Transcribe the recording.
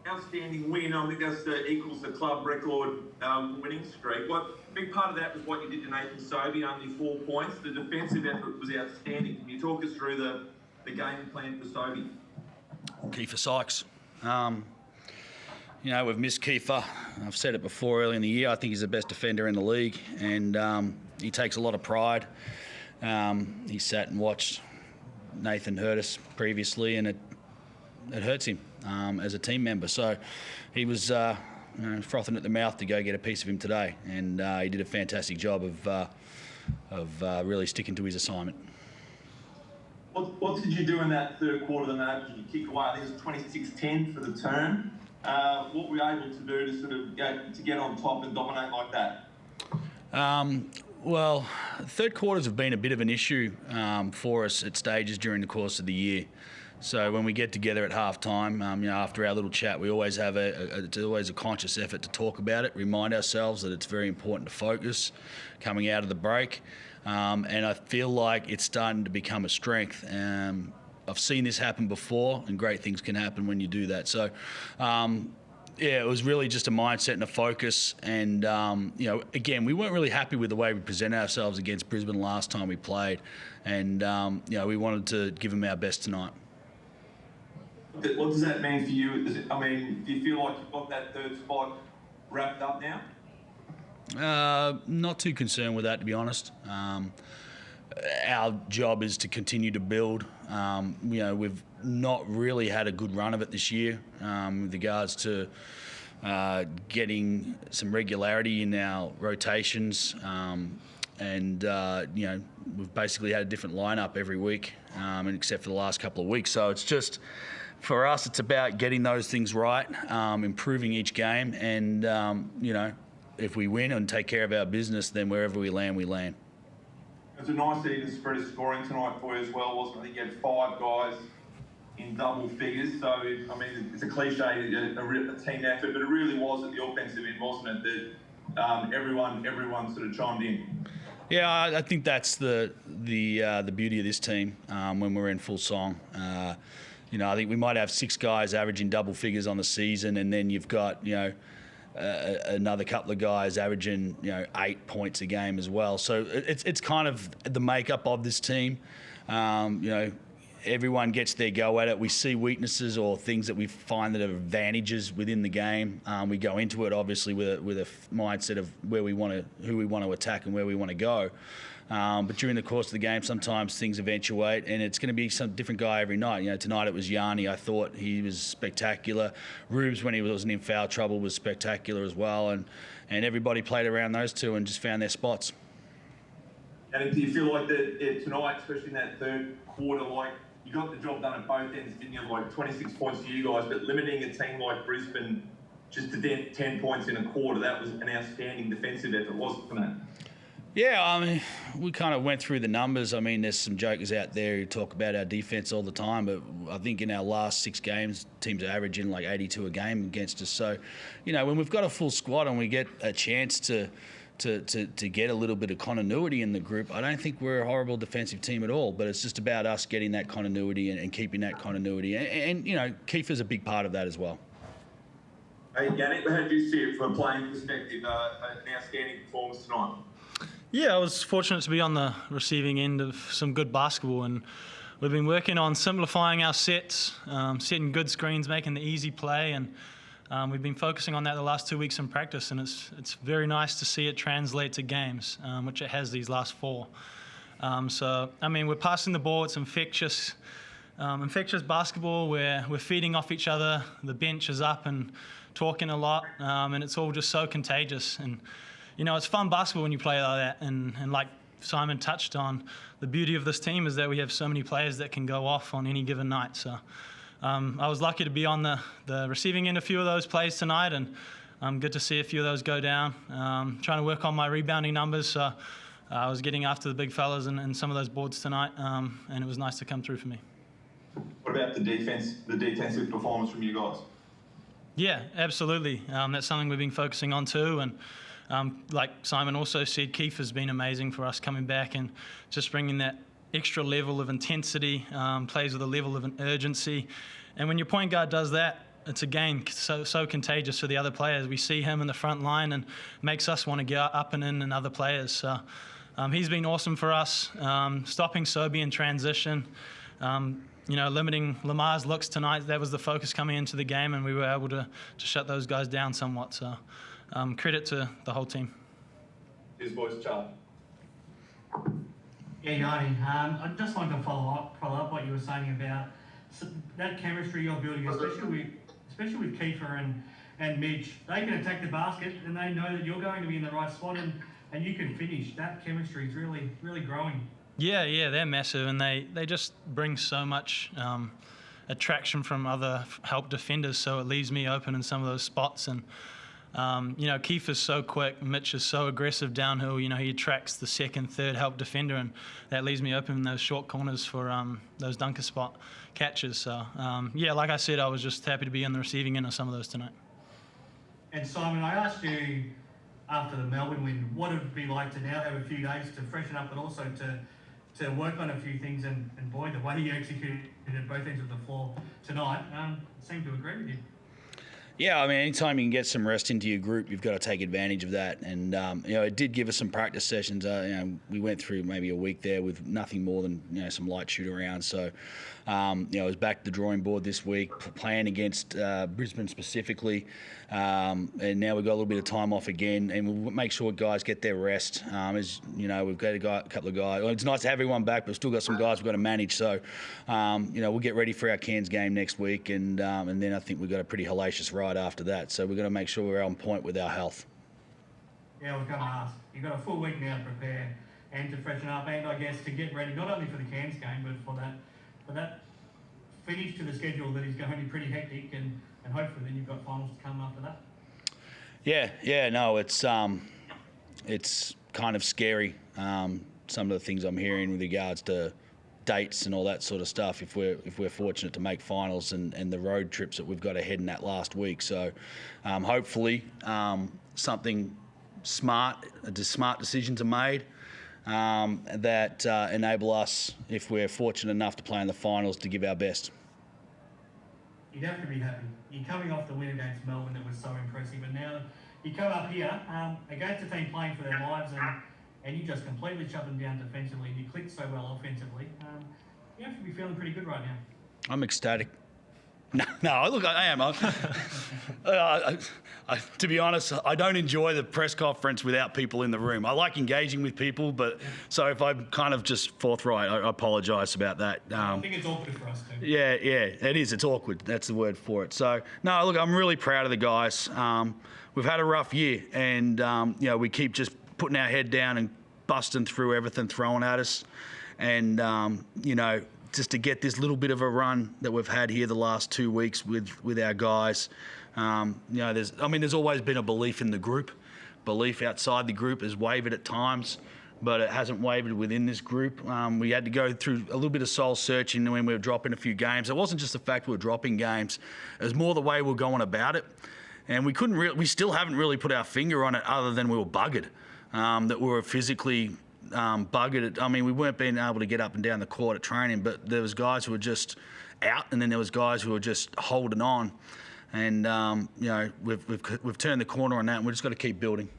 outstanding win. I think that's equals the club record winning streak. What a big part of that was what you did to Nathan Sobey, only 4 points. The defensive effort was outstanding. Can you talk us through the game plan for Sobey? Kiefer Sykes. You know, we've missed Kiefer. I've said it before early in the year. I think he's the best defender in the league, and he takes a lot of pride. He sat and watched Nathan hurt us previously, and it hurts him as a team member. So he was frothing at the mouth to go get a piece of him today, and he did a fantastic job of really sticking to his assignment. What did you do in that third quarter of the match? Did you kick away? I think it was 26-10 for the turn. What were you able to do to sort of get on top and dominate like that? Well, third quarters have been a bit of an issue for us at stages during the course of the year. So when we get together at halftime, after our little chat, we always have it's always a conscious effort to talk about it, remind ourselves that it's very important to focus coming out of the break. And I feel like it's starting to become a strength. I've seen this happen before, and great things can happen when you do that. So, it was really just a mindset and a focus. And, again, we weren't really happy with the way we presented ourselves against Brisbane last time we played. And, we wanted to give them our best tonight. What does that mean for you? Do you feel like you've got that third spot wrapped up now? Not too concerned with that, to be honest. Our job is to continue to build. We've not really had a good run of it this year with regards to getting some regularity in our rotations. We've basically had a different lineup every week, except for the last couple of weeks. So it's just, for us, it's about getting those things right, improving each game, and, if we win and take care of our business, then wherever we land, we land. It was a nice even spread of scoring tonight for you as well, wasn't it? I think you had 5 guys in double figures. So, it's a cliche, a team effort, but it really was at the offensive end, wasn't it? That everyone sort of chimed in. Yeah, I think that's the beauty of this team when we're in full song. I think we might have 6 guys averaging double figures on the season, and then you've got, another couple of guys averaging 8 points a game as well. So it's kind of the makeup of this team. Everyone gets their go at it. We see weaknesses or things that we find that are advantages within the game. We go into it obviously with a mindset of who we want to attack and where we want to go. But during the course of the game, sometimes things eventuate, and it's going to be some different guy every night. Tonight it was Yanni. I thought he was spectacular. Rubes, when he wasn't in foul trouble, was spectacular as well. And everybody played around those two and just found their spots. And do you feel like that tonight, especially in that third quarter, like you got the job done at both ends, didn't you? Like 26 points for you guys, but limiting a team like Brisbane just to 10 points in a quarter, that was an outstanding defensive effort, wasn't it? Yeah, we kind of went through the numbers. There's some jokers out there who talk about our defence all the time, but I think in our last 6 games, teams are averaging like 82 a game against us. So, when we've got a full squad and we get a chance to get a little bit of continuity in the group, I don't think we're a horrible defensive team at all, but it's just about us getting that continuity and keeping that continuity. And Kiefer's a big part of that as well. Hey, Yannick, how did you see it from a playing perspective? An outstanding performance tonight. Yeah, I was fortunate to be on the receiving end of some good basketball, and we've been working on simplifying our sets, setting good screens, making the easy play, and we've been focusing on that the last 2 weeks in practice, and it's very nice to see it translate to games, which it has these last 4. We're passing the ball. It's infectious basketball where we're feeding off each other. The bench is up and talking a lot, and it's all just so contagious. And it's fun basketball when you play like that. And like Simon touched on, the beauty of this team is that we have so many players that can go off on any given night. So I was lucky to be on the receiving end of a few of those plays tonight, and good to see a few of those go down. Trying to work on my rebounding numbers. So I was getting after the big fellas and some of those boards tonight, and it was nice to come through for me. What about the defensive performance from you guys? Yeah, absolutely. That's something we've been focusing on too, and like Simon also said, Kiefer's been amazing for us coming back and just bringing that extra level of intensity, plays with a level of urgency. And when your point guard does that, it's again so contagious for the other players. We see him in the front line and makes us want to get up and in and other players. So he's been awesome for us, stopping Sobey in transition. Limiting Lamar's looks tonight. That was the focus coming into the game, and we were able to shut those guys down somewhat. So credit to the whole team. His voice, Charlie. Yeah, Yanni, I just wanted to follow up what you were saying about that chemistry you're building, especially with Kiefer and Mitch. They can attack the basket, and they know that you're going to be in the right spot, and you can finish. That chemistry is really, really growing. Yeah, they're massive, and they just bring so much attraction from other help defenders, so it leaves me open in some of those spots. And Kiefer's so quick, Mitch is so aggressive downhill. He attracts the second, third help defender, and that leaves me open in those short corners for those dunker spot catches. So like I said, I was just happy to be on the receiving end of some of those tonight. And Simon, I asked you after the Melbourne win, what it would be like to now have a few days to freshen up, but also to work on a few things, and boy, the way you executed at both ends of the floor tonight, seemed to agree with you. Yeah, I mean, anytime you can get some rest into your group, you've got to take advantage of that. And, it did give us some practice sessions. We went through maybe a week there with nothing more than, some light shoot around. So, I was back to the drawing board this week, playing against Brisbane specifically. And now we've got a little bit of time off again, and we'll make sure guys get their rest. As we've got a couple of guys. Well, it's nice to have everyone back, but we've still got some guys we've got to manage. So, we'll get ready for our Cairns game next week, and then I think we've got a pretty hellacious ride after that. So we're going to make sure we're on point with our health. Yeah, I was going to ask. You've got a full week now to prepare and to freshen up, and I guess to get ready not only for the Cairns game, but for that finish to the schedule that is going to be pretty hectic, and hopefully then you've got finals to come after that. No, it's kind of scary. Some of the things I'm hearing with regards to dates and all that sort of stuff, if we're fortunate to make finals, and the road trips that we've got ahead in that last week. So hopefully something smart decisions are made that enable us, if we're fortunate enough to play in the finals, to give our best. You'd have to be happy. You're coming off the win against Melbourne that was so impressive, and now you come up here against a team playing for their lives, and you just completely shut them down defensively, and you clicked so well offensively. You have to be feeling pretty good right now. I'm ecstatic. No, look, I am. To be honest, I don't enjoy the press conference without people in the room. I like engaging with people, but so if I'm kind of just forthright, I apologise about that. I think it's awkward for us too. Yeah, it is. It's awkward. That's the word for it. So, no, look, I'm really proud of the guys. We've had a rough year, and we keep just putting our head down and busting through everything thrown at us, and just to get this little bit of a run that we've had here the last 2 weeks with our guys. There's always been a belief in the group. Belief outside the group has wavered at times, but it hasn't wavered within this group. We had to go through a little bit of soul searching when we were dropping a few games. It wasn't just the fact we were dropping games. It was more the way we were going about it. And we still haven't really put our finger on it, other than we were buggered, that we were physically buggered. We weren't being able to get up and down the court at training, but there was guys who were just out, and then there was guys who were just holding on. And we've turned the corner on that, and we've just got to keep building.